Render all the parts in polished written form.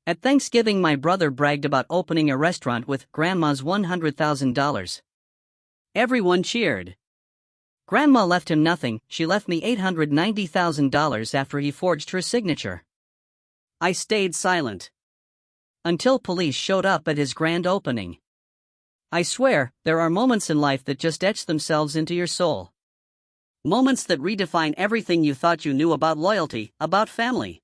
At Thanksgiving, my brother bragged about opening a restaurant with Grandma's $100,000. Everyone cheered. Grandma left him nothing. She left me $890,000 after he forged her signature. I stayed silent until police showed up at his grand opening. I swear, there are moments in life that just etch themselves into your soul. Moments that redefine everything you thought you knew about loyalty, about family.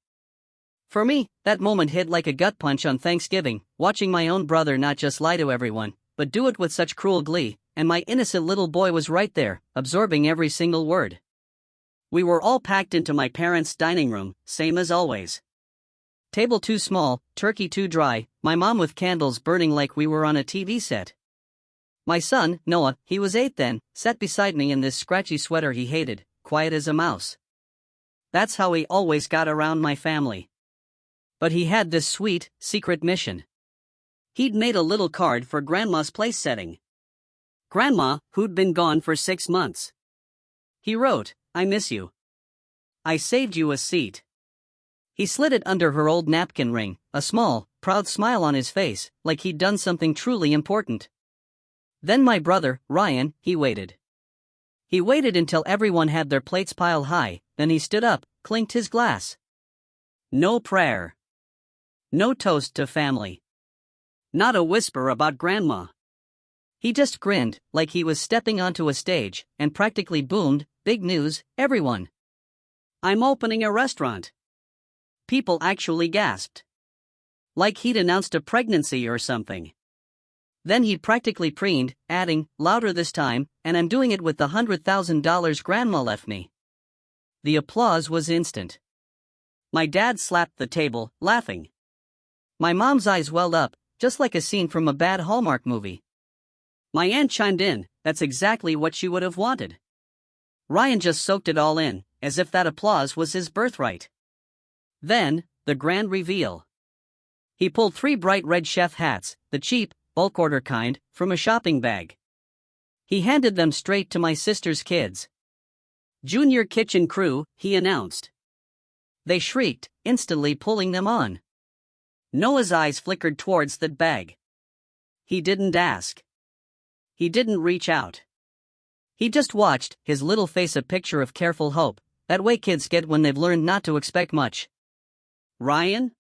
For me, that moment hit like a gut punch on Thanksgiving, watching my own brother not just lie to everyone, but do it with such cruel glee, and my innocent little boy was right there, absorbing every single word. We were all packed into my parents' dining room, same as always. Table too small, turkey too dry, my mom with candles burning like we were on a TV set. My son, Noah, he was 8 then, sat beside me in this scratchy sweater he hated, quiet as a mouse. That's how he always got around my family. But he had this sweet, secret mission. He'd made a little card for Grandma's place setting. Grandma, who'd been gone for 6 months. He wrote, "I miss you. I saved you a seat." He slid it under her old napkin ring, a small, proud smile on his face, like he'd done something truly important. Then my brother, Ryan, he waited. He waited until everyone had their plates piled high, then he stood up, clinked his glass. No prayer. No toast to family. Not a whisper about Grandma. He just grinned, like he was stepping onto a stage, and practically boomed, "Big news, everyone. I'm opening a restaurant." People actually gasped. Like he'd announced a pregnancy or something. Then he practically preened, adding, louder this time, "And I'm doing it with the $100,000 Grandma left me." The applause was instant. My dad slapped the table, laughing. My mom's eyes welled up, just like a scene from a bad Hallmark movie. My aunt chimed in, that's exactly what she would have wanted. Ryan just soaked it all in, as if that applause was his birthright. Then, the grand reveal. He pulled 3 bright red chef hats, the cheap, bulk order kind, from a shopping bag. He handed them straight to my sister's kids. "Junior kitchen crew," he announced. They shrieked, instantly pulling them on. Noah's eyes flickered towards that bag. He didn't ask. He didn't reach out. He just watched, his little face a picture of careful hope, that way kids get when they've learned not to expect much. "Ryan?"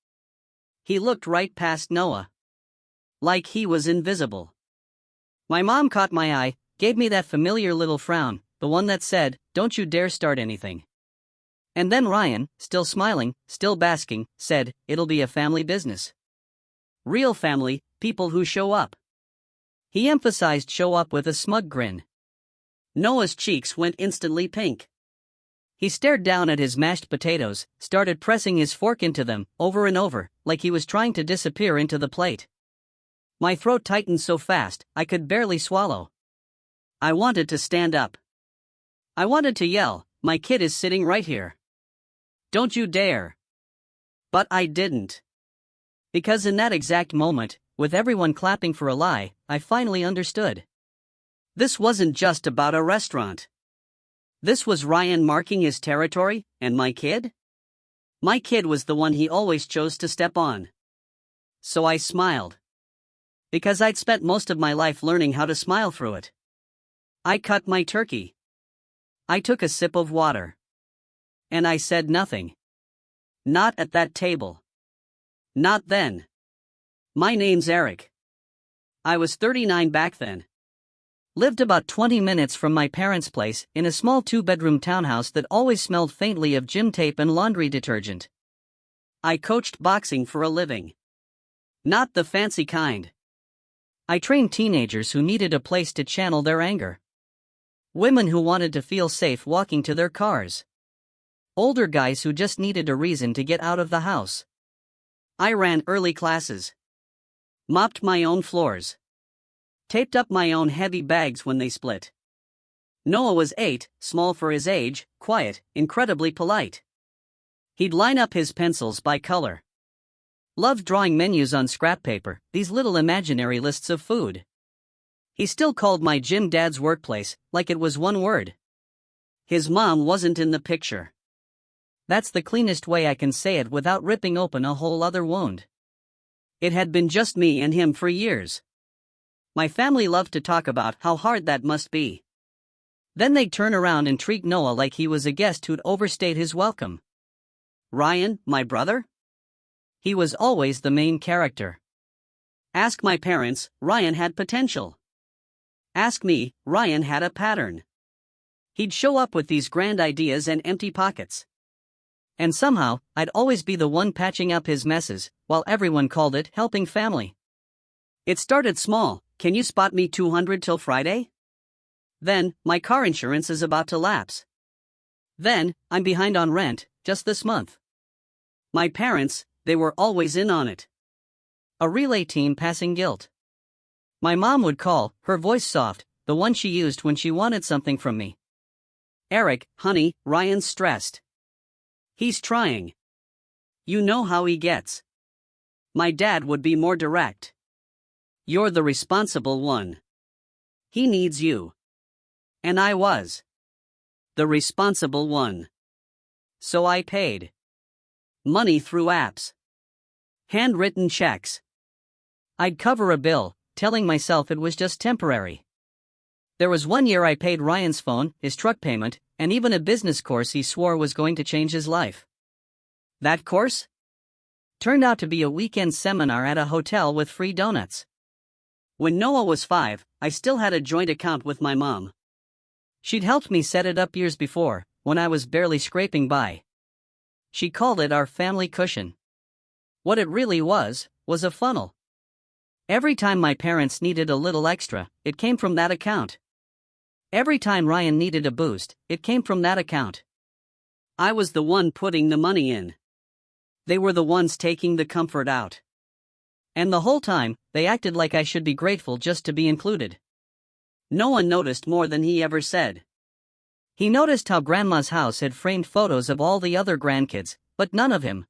He looked right past Noah. Like he was invisible. My mom caught my eye, gave me that familiar little frown, the one that said, "Don't you dare start anything." And then Ryan, still smiling, still basking, said, "It'll be a family business. Real family, people who show up." He emphasized show up with a smug grin. Noah's cheeks went instantly pink. He stared down at his mashed potatoes, started pressing his fork into them, over and over, like he was trying to disappear into the plate. My throat tightened so fast, I could barely swallow. I wanted to stand up. I wanted to yell, "My kid is sitting right here. Don't you dare." But I didn't. Because in that exact moment, with everyone clapping for a lie, I finally understood. This wasn't just about a restaurant. This was Ryan marking his territory, and my kid? My kid was the one he always chose to step on. So I smiled. Because I'd spent most of my life learning how to smile through it. I cut my turkey. I took a sip of water. And I said nothing. Not at that table. Not then. My name's Eric. I was 39 back then. Lived about 20 minutes from my parents' place, in a small 2-bedroom townhouse that always smelled faintly of gym tape and laundry detergent. I coached boxing for a living. Not the fancy kind. I trained teenagers who needed a place to channel their anger. Women who wanted to feel safe walking to their cars. Older guys who just needed a reason to get out of the house. I ran early classes. Mopped my own floors. Taped up my own heavy bags when they split. Noah was 8, small for his age, quiet, incredibly polite. He'd line up his pencils by color. Loved drawing menus on scrap paper, these little imaginary lists of food. He still called my gym dad's workplace, like it was one word. His mom wasn't in the picture. That's the cleanest way I can say it without ripping open a whole other wound. It had been just me and him for years. My family loved to talk about how hard that must be. Then they'd turn around and treat Noah like he was a guest who'd overstayed his welcome. Ryan, my brother? He was always the main character. Ask my parents, Ryan had potential. Ask me, Ryan had a pattern. He'd show up with these grand ideas and empty pockets. And somehow, I'd always be the one patching up his messes, while everyone called it helping family. It started small. Can you spot me 200 till Friday? Then, my car insurance is about to lapse. Then, I'm behind on rent, just this month. My parents, they were always in on it. A relay team passing guilt. My mom would call, her voice soft, the one she used when she wanted something from me. Eric, honey, Ryan's stressed. He's trying. You know how he gets. My dad would be more direct. You're the responsible one. He needs you. And I was the responsible one. So I paid. Money through apps. Handwritten checks. I'd cover a bill, telling myself it was just temporary. There was one year I paid Ryan's phone, his truck payment, and even a business course he swore was going to change his life. That course turned out to be a weekend seminar at a hotel with free donuts. When Noah was 5, I still had a joint account with my mom. She'd helped me set it up years before, when I was barely scraping by. She called it our family cushion. What it really was a funnel. Every time my parents needed a little extra, it came from that account. Every time Ryan needed a boost, it came from that account. I was the one putting the money in. They were the ones taking the comfort out. And the whole time, they acted like I should be grateful just to be included. No one noticed more than he ever said. He noticed how Grandma's house had framed photos of all the other grandkids, but none of him.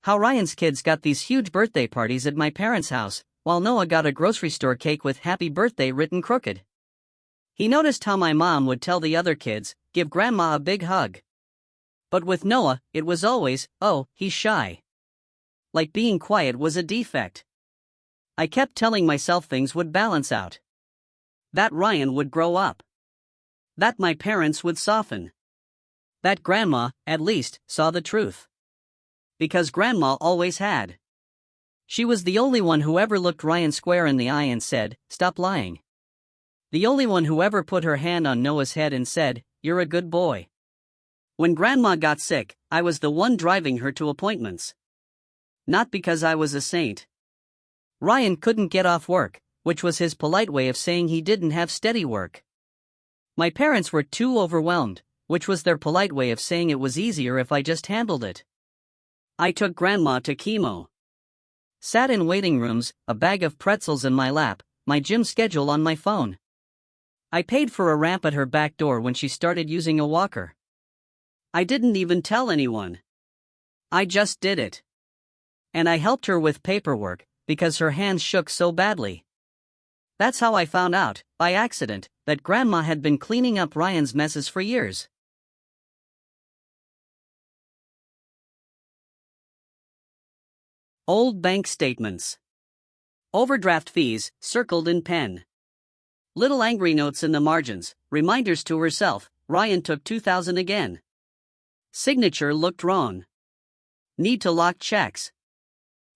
How Ryan's kids got these huge birthday parties at my parents' house, while Noah got a grocery store cake with happy birthday written crooked. He noticed how my mom would tell the other kids, give Grandma a big hug. But with Noah, it was always, oh, he's shy. Like being quiet was a defect. I kept telling myself things would balance out. That Ryan would grow up. That my parents would soften. That Grandma, at least, saw the truth. Because Grandma always had. She was the only one who ever looked Ryan square in the eye and said, stop lying. The only one who ever put her hand on Noah's head and said, you're a good boy. When Grandma got sick, I was the one driving her to appointments. Not because I was a saint. Ryan couldn't get off work, which was his polite way of saying he didn't have steady work. My parents were too overwhelmed, which was their polite way of saying it was easier if I just handled it. I took Grandma to chemo. Sat in waiting rooms, a bag of pretzels in my lap, my gym schedule on my phone. I paid for a ramp at her back door when she started using a walker. I didn't even tell anyone. I just did it. And I helped her with paperwork, because her hands shook so badly. That's how I found out, by accident, that Grandma had been cleaning up Ryan's messes for years. Old bank statements. Overdraft fees, circled in pen. Little angry notes in the margins, reminders to herself, Ryan took $2,000 again. Signature looked wrong. Need to lock checks.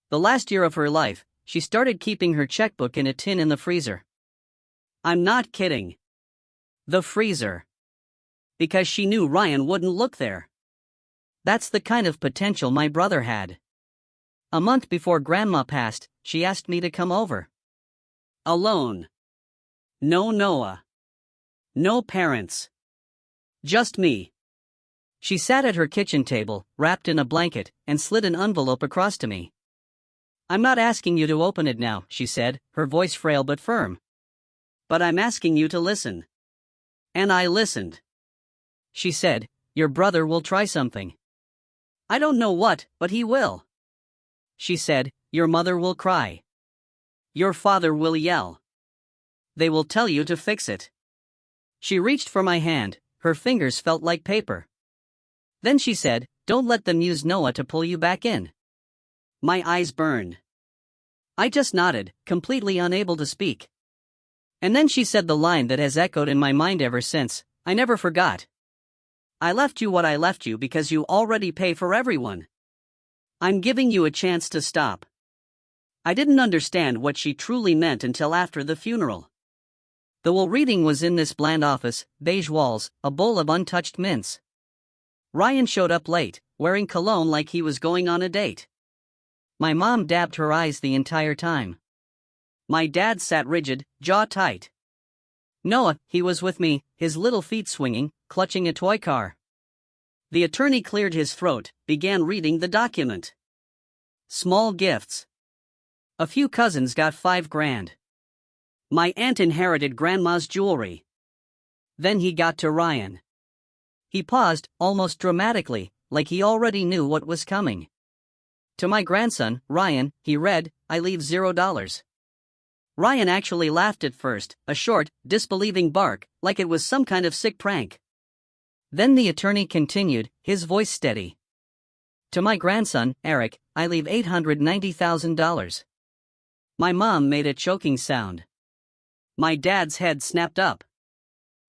The last year of her life, she started keeping her checkbook in a tin in the freezer. I'm not kidding. The freezer. Because she knew Ryan wouldn't look there. That's the kind of potential my brother had. A month before Grandma passed, she asked me to come over. Alone. No Noah. No parents. Just me. She sat at her kitchen table, wrapped in a blanket, and slid an envelope across to me. I'm not asking you to open it now, she said, her voice frail but firm. But I'm asking you to listen. And I listened. She said, your brother will try something. I don't know what, but he will. She said, your mother will cry. Your father will yell. They will tell you to fix it. She reached for my hand, her fingers felt like paper. Then she said, don't let them use Noah to pull you back in. My eyes burned. I just nodded, completely unable to speak. And then she said the line that has echoed in my mind ever since, I never forgot. I left you what I left you because you already pay for everyone. I'm giving you a chance to stop. I didn't understand what she truly meant until after the funeral. The will reading was in this bland office, beige walls, a bowl of untouched mints. Ryan showed up late, wearing cologne like he was going on a date. My mom dabbed her eyes the entire time. My dad sat rigid, jaw tight. Noah, he was with me, his little feet swinging, clutching a toy car. The attorney cleared his throat, began reading the document. Small gifts. A few cousins got $5,000. My aunt inherited grandma's jewelry. Then he got to Ryan. He paused, almost dramatically, like he already knew what was coming. To my grandson, Ryan, he read, I leave $0. Ryan actually laughed at first, a short, disbelieving bark, like it was some kind of sick prank. Then the attorney continued, his voice steady. To my grandson, Eric, I leave $890,000. My mom made a choking sound. My dad's head snapped up.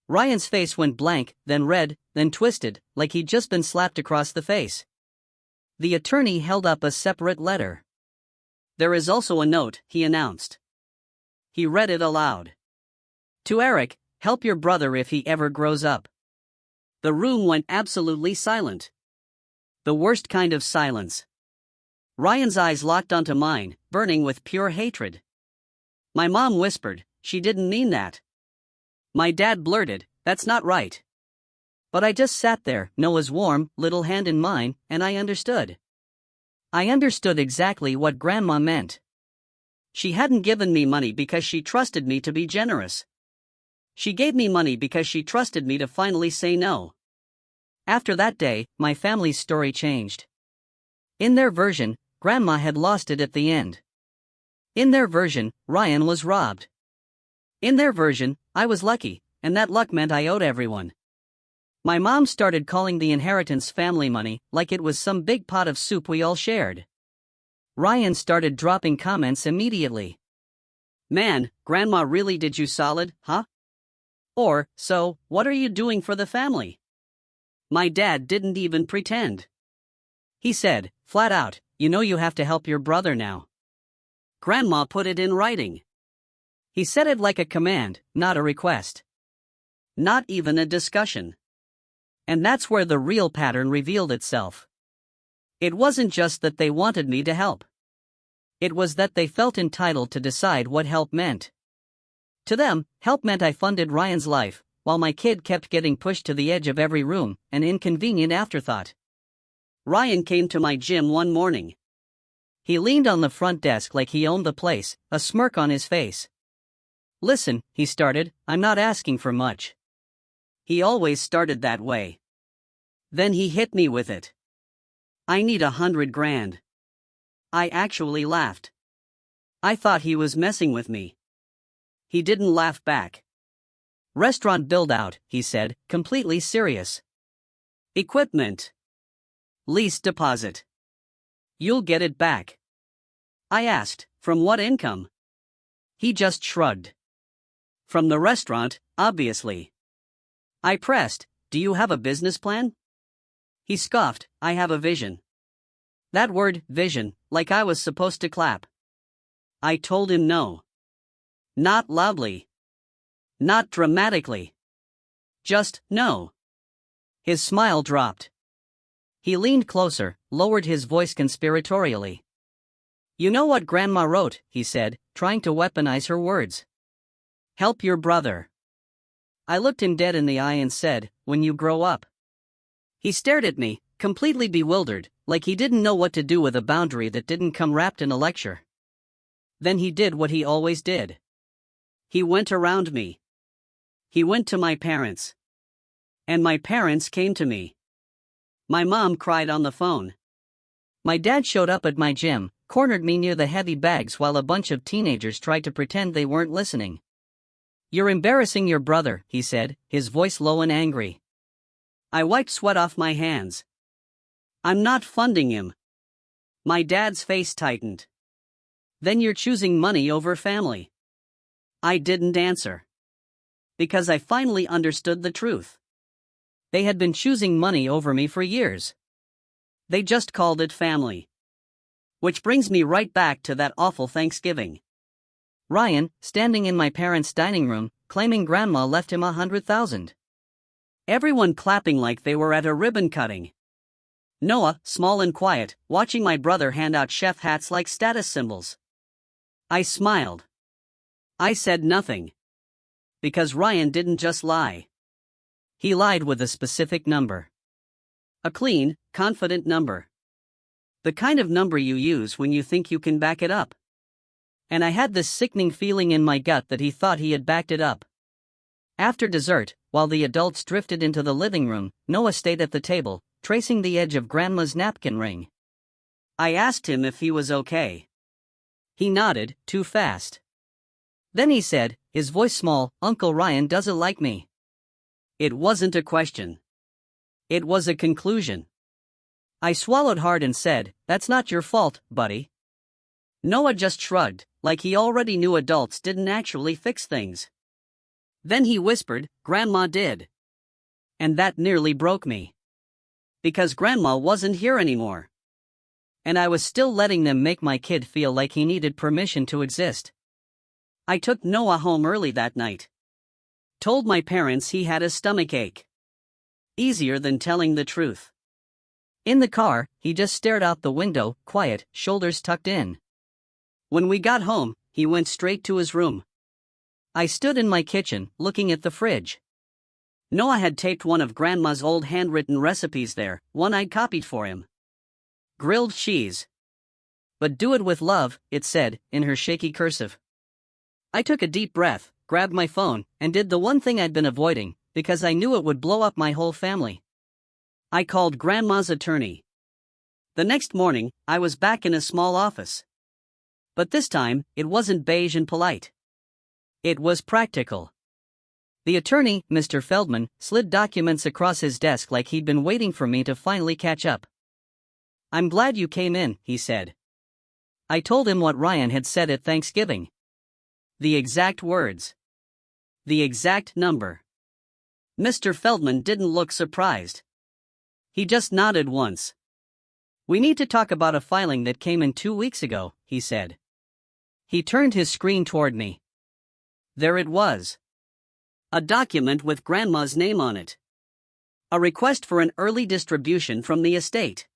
Ryan's face went blank, then red, then twisted, like he'd just been slapped across the face. The attorney held up a separate letter. There is also a note, he announced. He read it aloud. To Eric, help your brother if he ever grows up. The room went absolutely silent. The worst kind of silence. Ryan's eyes locked onto mine, burning with pure hatred. My mom whispered, she didn't mean that. My dad blurted, that's not right. But I just sat there, Noah's warm, little hand in mine, and I understood. I understood exactly what Grandma meant. She hadn't given me money because she trusted me to be generous. She gave me money because she trusted me to finally say no. After that day, my family's story changed. In their version, Grandma had lost it at the end. In their version, Ryan was robbed. In their version, I was lucky, and that luck meant I owed everyone. My mom started calling the inheritance family money like it was some big pot of soup we all shared. Ryan started dropping comments immediately. Man, Grandma really did you solid, huh? Or, so, what are you doing for the family? My dad didn't even pretend. He said, flat out, you know you have to help your brother now. Grandma put it in writing. He said it like a command, not a request. Not even a discussion. And that's where the real pattern revealed itself. It wasn't just that they wanted me to help. It was that they felt entitled to decide what help meant. To them, help meant I funded Ryan's life, while my kid kept getting pushed to the edge of every room, an inconvenient afterthought. Ryan came to my gym one morning. He leaned on the front desk like he owned the place, a smirk on his face. Listen, he started, I'm not asking for much. He always started that way. Then he hit me with it. I need $100,000. I actually laughed. I thought he was messing with me. He didn't laugh back. Restaurant build out, he said, completely serious. Equipment. Lease deposit. You'll get it back. I asked, from what income? He just shrugged. From the restaurant, obviously. I pressed, do you have a business plan? He scoffed, I have a vision. That word, vision, like I was supposed to clap. I told him no. Not loudly. Not dramatically. Just, no. His smile dropped. He leaned closer, lowered his voice conspiratorially. You know what Grandma wrote, he said, trying to weaponize her words. Help your brother. I looked him dead in the eye and said, when you grow up. He stared at me, completely bewildered, like he didn't know what to do with a boundary that didn't come wrapped in a lecture. Then he did what he always did. He went around me. He went to my parents. And my parents came to me. My mom cried on the phone. My dad showed up at my gym, cornered me near the heavy bags while a bunch of teenagers tried to pretend they weren't listening. You're embarrassing your brother, he said, his voice low and angry. I wiped sweat off my hands. I'm not funding him. My dad's face tightened. Then you're choosing money over family. I didn't answer. Because I finally understood the truth. They had been choosing money over me for years. They just called it family. Which brings me right back to that awful Thanksgiving. Ryan, standing in my parents' dining room, claiming Grandma left him $100,000. Everyone clapping like they were at a ribbon cutting. Noah, small and quiet, watching my brother hand out chef hats like status symbols. I smiled. I said nothing. Because Ryan didn't just lie. He lied with a specific number. A clean, confident number. The kind of number you use when you think you can back it up. And I had this sickening feeling in my gut that he thought he had backed it up. After dessert, while the adults drifted into the living room, Noah stayed at the table, tracing the edge of Grandma's napkin ring. I asked him if he was okay. He nodded, too fast. Then he said, his voice small, "Uncle Ryan doesn't like me." It wasn't a question. It was a conclusion. I swallowed hard and said, "That's not your fault, buddy." Noah just shrugged, like he already knew adults didn't actually fix things. Then he whispered, "Grandma did." And that nearly broke me. Because Grandma wasn't here anymore. And I was still letting them make my kid feel like he needed permission to exist. I took Noah home early that night. Told my parents he had a stomachache. Easier than telling the truth. In the car, he just stared out the window, quiet, shoulders tucked in. When we got home, he went straight to his room. I stood in my kitchen, looking at the fridge. Noah had taped one of Grandma's old handwritten recipes there, one I'd copied for him. Grilled cheese. "But do it with love," it said, in her shaky cursive. I took a deep breath, grabbed my phone, and did the one thing I'd been avoiding, because I knew it would blow up my whole family. I called Grandma's attorney. The next morning, I was back in a small office. But this time, it wasn't beige and polite. It was practical. The attorney, Mr. Feldman, slid documents across his desk like he'd been waiting for me to finally catch up. "I'm glad you came in," he said. I told him what Ryan had said at Thanksgiving. The exact words. The exact number. Mr. Feldman didn't look surprised. He just nodded once. "We need to talk about a filing that came in 2 weeks ago," he said. He turned his screen toward me. There it was. A document with Grandma's name on it. A request for an early distribution from the estate.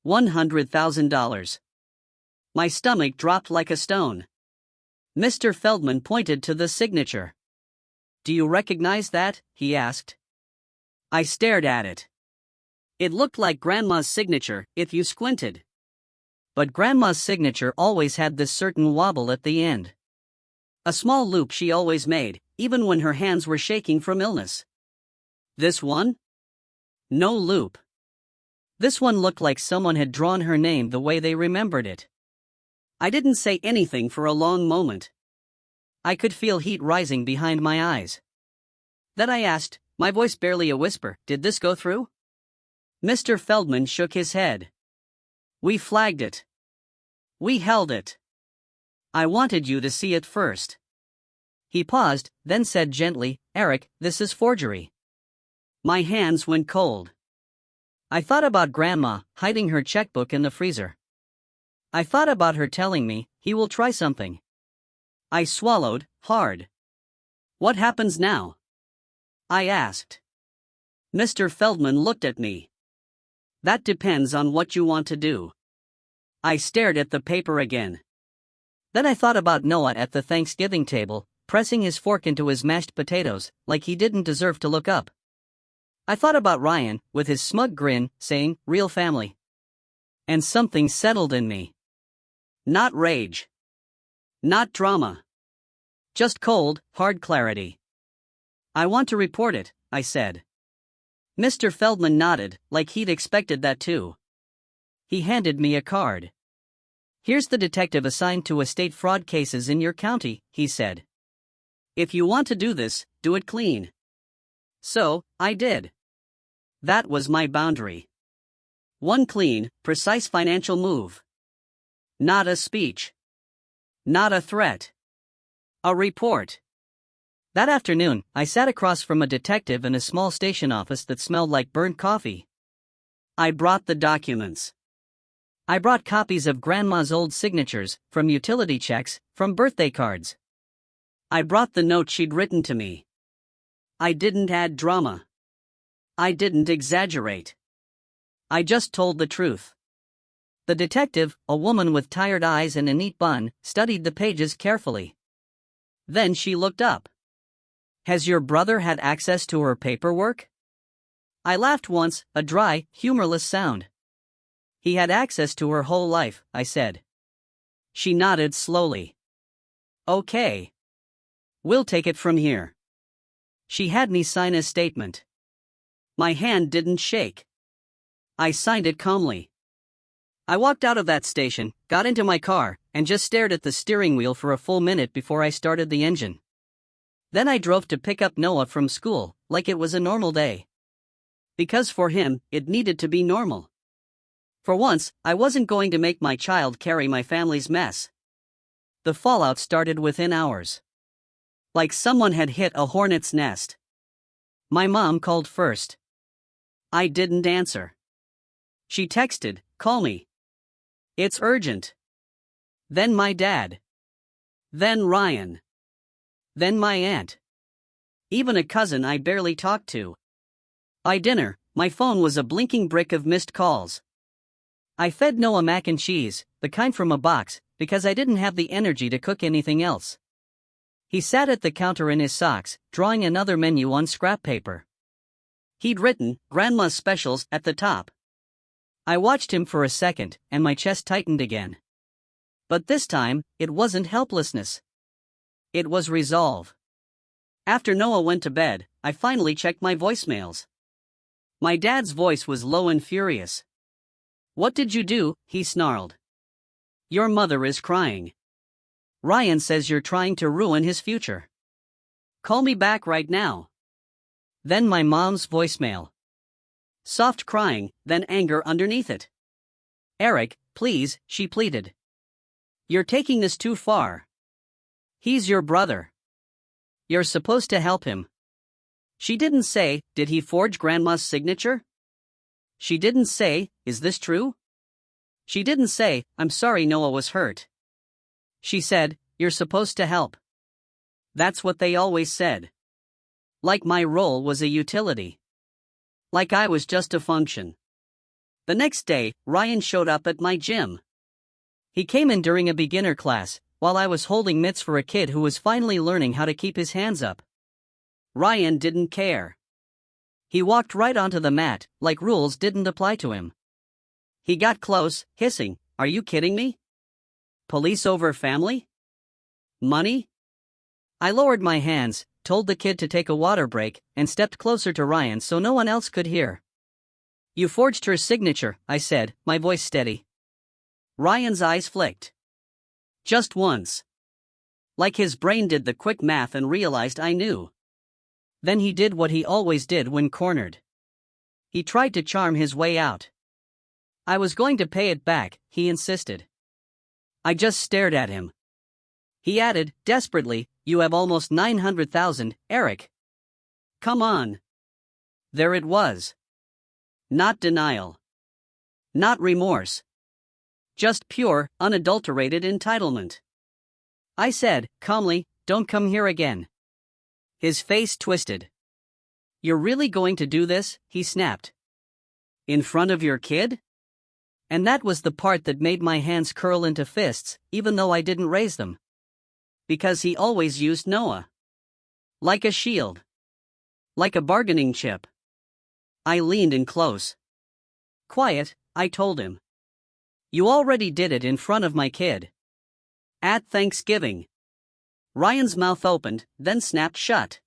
$100,000. My stomach dropped like a stone. Mr. Feldman pointed to the signature. "Do you recognize that?" he asked. I stared at it. It looked like Grandma's signature, if you squinted. But Grandma's signature always had this certain wobble at the end. A small loop she always made, even when her hands were shaking from illness. This one? No loop. This one looked like someone had drawn her name the way they remembered it. I didn't say anything for a long moment. I could feel heat rising behind my eyes. Then I asked, my voice barely a whisper, "Did this go through?" Mr. Feldman shook his head. "We flagged it. We held it. I wanted you to see it first." He paused, then said gently, "Eric, this is forgery." My hands went cold. I thought about Grandma hiding her checkbook in the freezer. I thought about her telling me, "He will try something." I swallowed hard. "What happens now?" I asked. Mr. Feldman looked at me. "That depends on what you want to do." I stared at the paper again. Then I thought about Noah at the Thanksgiving table, pressing his fork into his mashed potatoes, like he didn't deserve to look up. I thought about Ryan, with his smug grin, saying, "Real family." And something settled in me. Not rage. Not drama. Just cold, hard clarity. "I want to report it," I said. Mr. Feldman nodded, like he'd expected that too. He handed me a card. "Here's the detective assigned to estate fraud cases in your county," he said. "If you want to do this, do it clean." So, I did. That was my boundary. One clean, precise financial move. Not a speech. Not a threat. A report. That afternoon, I sat across from a detective in a small station office that smelled like burnt coffee. I brought the documents. I brought copies of Grandma's old signatures, from utility checks, from birthday cards. I brought the note she'd written to me. I didn't add drama. I didn't exaggerate. I just told the truth. The detective, a woman with tired eyes and a neat bun, studied the pages carefully. Then she looked up. Has your brother had access to her paperwork? I laughed once, a dry, humorless sound. He had access to her whole life, I said. She nodded slowly. Okay. We'll take it from here. She had me sign a statement. My hand didn't shake. I signed it calmly. I walked out of that station, got into my car, and just stared at the steering wheel for a full minute before I started the engine. Then I drove to pick up Noah from school, like it was a normal day. Because for him, it needed to be normal. For once, I wasn't going to make my child carry my family's mess. The fallout started within hours. Like someone had hit a hornet's nest. My mom called first. I didn't answer. She texted, "Call me. It's urgent." Then my dad. Then Ryan. Then my aunt. Even a cousin I barely talked to. By dinner, my phone was a blinking brick of missed calls. I fed Noah mac and cheese, the kind from a box, because I didn't have the energy to cook anything else. He sat at the counter in his socks, drawing another menu on scrap paper. He'd written, "Grandma's Specials," at the top. I watched him for a second, and my chest tightened again. But this time, it wasn't helplessness. It was resolve. After Noah went to bed, I finally checked my voicemails. My dad's voice was low and furious. "What did you do?" he snarled. "Your mother is crying. Ryan says you're trying to ruin his future. Call me back right now." Then my mom's voicemail. Soft crying, then anger underneath it. "Eric, please," she pleaded. "You're taking this too far. He's your brother. You're supposed to help him." She didn't say, "Did he forge Grandma's signature?" She didn't say, "Is this true?" She didn't say, "I'm sorry Noah was hurt." She said, "You're supposed to help." That's what they always said. Like my role was a utility. Like I was just a function. The next day, Ryan showed up at my gym. He came in during a beginner class, while I was holding mitts for a kid who was finally learning how to keep his hands up. Ryan didn't care. He walked right onto the mat, like rules didn't apply to him. He got close, hissing, "Are you kidding me? Police over family? Money?" I lowered my hands, told the kid to take a water break, and stepped closer to Ryan so no one else could hear. "You forged her signature," I said, my voice steady. Ryan's eyes flicked. Just once. Like his brain did the quick math and realized I knew. Then he did what he always did when cornered. He tried to charm his way out. I was going to pay it back, he insisted. I just stared at him. He added, desperately, "You have almost 900,000, Eric. Come on." There it was. Not denial. Not remorse. Just pure, unadulterated entitlement. I said, calmly, "Don't come here again." His face twisted. "You're really going to do this?" he snapped. "In front of your kid?" And that was the part that made my hands curl into fists, even though I didn't raise them. Because he always used Noah. Like a shield. Like a bargaining chip. I leaned in close. "Quiet," I told him. "You already did it in front of my kid. At Thanksgiving." Ryan's mouth opened, then snapped shut.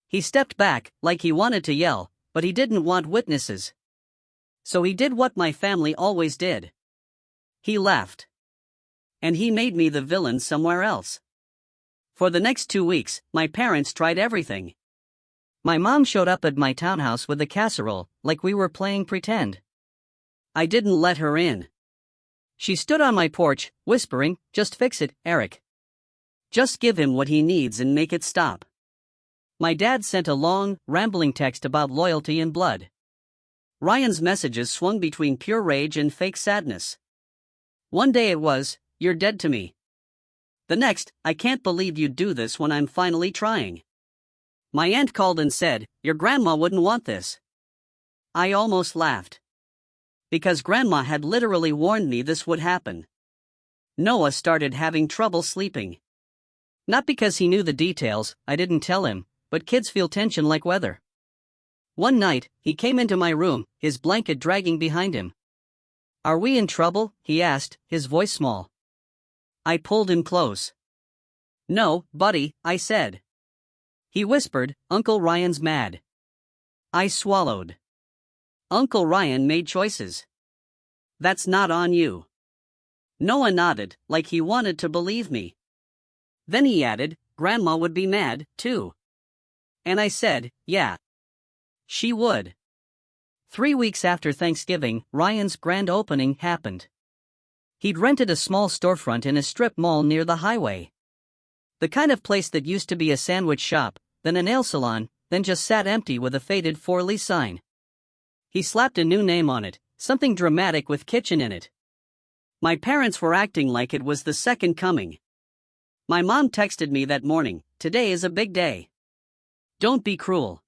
He stepped back, like he wanted to yell, but he didn't want witnesses. So he did what my family always did. He left. And he made me the villain somewhere else. For the next 2 weeks, my parents tried everything. My mom showed up at my townhouse with a casserole, like we were playing pretend. I didn't let her in. She stood on my porch, whispering, "Just fix it, Eric. Just give him what he needs and make it stop." My dad sent a long, rambling text about loyalty and blood. Ryan's messages swung between pure rage and fake sadness. One day it was, "You're dead to me." The next, "I can't believe you'd do this when I'm finally trying." My aunt called and said, "Your grandma wouldn't want this." I almost laughed. Because grandma had literally warned me this would happen. Noah started having trouble sleeping. Not because he knew the details, I didn't tell him, but kids feel tension like weather. One night, he came into my room, his blanket dragging behind him. "Are we in trouble?" he asked, his voice small. I pulled him close. "No, buddy," I said. He whispered, "Uncle Ryan's mad." I swallowed. Uncle Ryan made choices. That's not on you. Noah nodded, like he wanted to believe me. Then he added, "Grandma would be mad, too." And I said, "Yeah. She would." 3 weeks after Thanksgiving, Ryan's grand opening happened. He'd rented a small storefront in a strip mall near the highway. The kind of place that used to be a sandwich shop, then a nail salon, then just sat empty with a faded for-lease sign. He slapped a new name on it, something dramatic with kitchen in it. My parents were acting like it was the second coming. My mom texted me that morning, "Today is a big day. Don't be cruel."